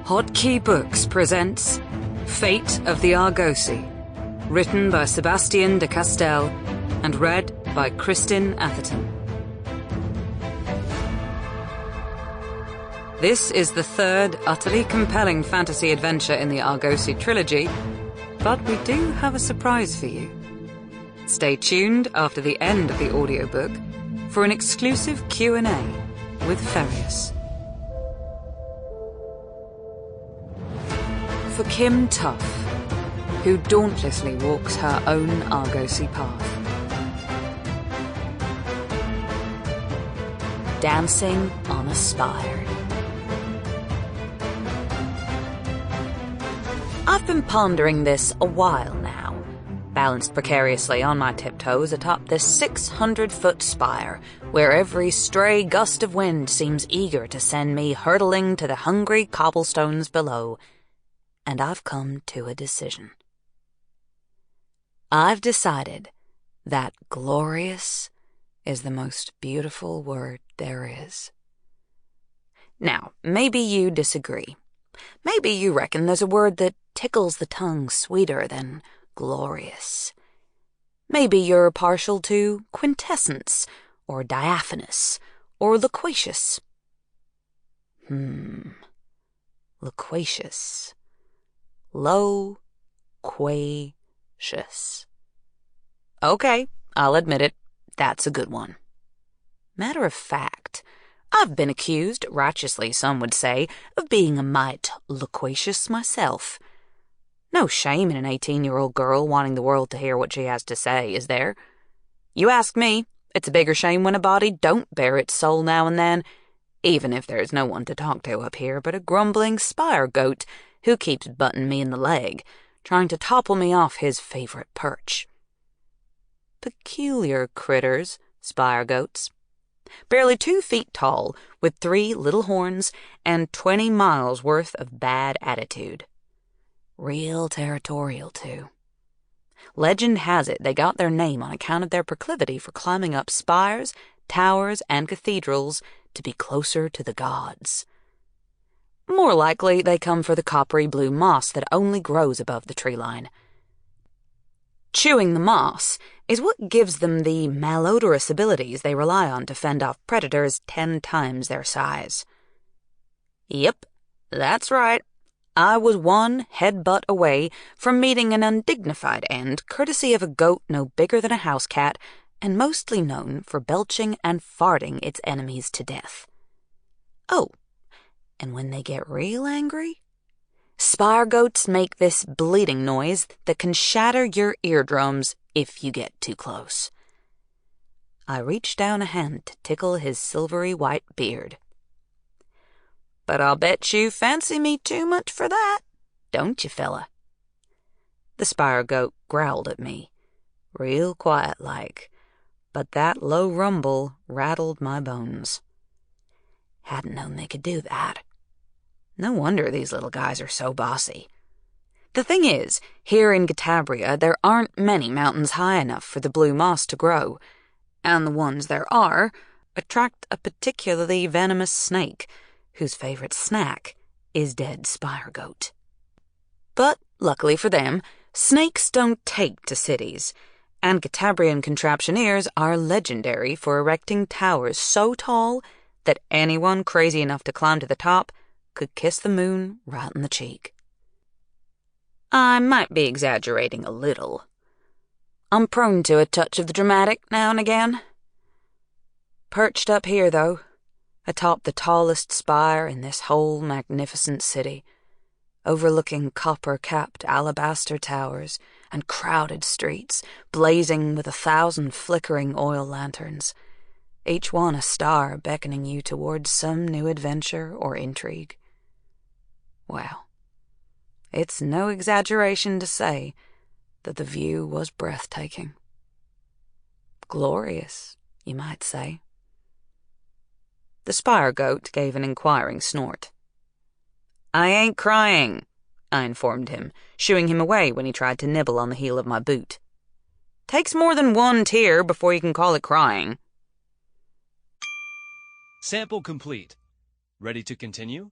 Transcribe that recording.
Hotkey Books presents Fate of the Argosi, written by Sebastien De Castell and read by Kristin Atherton. This is the third utterly compelling fantasy adventure in the Argosi trilogy, but we do have a surprise for you. Stay tuned after the end of the audiobook for an exclusive Q&A with Ferius. For Kim Tough, who dauntlessly walks her own Argosi path. Dancing on a spire. I've been pondering this a while now, balanced precariously on my tiptoes atop this 600-foot spire, where every stray gust of wind seems eager to send me hurtling to the hungry cobblestones below. And I've come to a decision. I've decided that glorious is the most beautiful word there is. Now, maybe you disagree. Maybe you reckon there's a word that tickles the tongue sweeter than glorious. Maybe you're partial to quintessence, or diaphanous, or loquacious. Loquacious. Loquacious. Okay, I'll admit it, that's a good one. Matter of fact, I've been accused, righteously some would say, of being a mite loquacious myself. No shame in an 18-year-old girl wanting the world to hear what she has to say, is there? You ask me, it's a bigger shame when a body don't bare its soul now and then, even if there's no one to talk to up here but a grumbling spire goat who keeps butting me in the leg, trying to topple me off his favorite perch. Peculiar critters, spire goats. Barely 2 feet tall, with 3 little horns and 20 miles worth of bad attitude. Real territorial, too. Legend has it they got their name on account of their proclivity for climbing up spires, towers, and cathedrals to be closer to the gods. More likely, they come for the coppery blue moss that only grows above the tree line. Chewing the moss is what gives them the malodorous abilities they rely on to fend off predators 10 times their size. Yep, that's right. I was one headbutt away from meeting an undignified end courtesy of a goat no bigger than a house cat and mostly known for belching and farting its enemies to death. Oh, and when they get real angry, spire goats make this bleating noise that can shatter your eardrums if you get too close. I reached down a hand to tickle his silvery white beard. But I'll bet you fancy me too much for that, don't you, fella? The spire goat growled at me, real quiet-like, but that low rumble rattled my bones. Hadn't known they could do that. No wonder these little guys are so bossy. The thing is, here in Gatabria there aren't many mountains high enough for the blue moss to grow, and the ones there are attract a particularly venomous snake, whose favorite snack is dead spire goat. But, luckily for them, snakes don't take to cities, and Gatabrian contraptioneers are legendary for erecting towers so tall that anyone crazy enough to climb to the top could kiss the moon right in the cheek. I might be exaggerating a little. I'm prone to a touch of the dramatic now and again. Perched up here, though, atop the tallest spire in this whole magnificent city, overlooking copper-capped alabaster towers and crowded streets blazing with 1,000 flickering oil lanterns, each one a star beckoning you towards some new adventure or intrigue. Well, it's no exaggeration to say that the view was breathtaking. Glorious, you might say. The spire goat gave an inquiring snort. I ain't crying, I informed him, shooing him away when he tried to nibble on the heel of my boot. Takes more than 1 tear before you can call it crying. Sample complete. Ready to continue?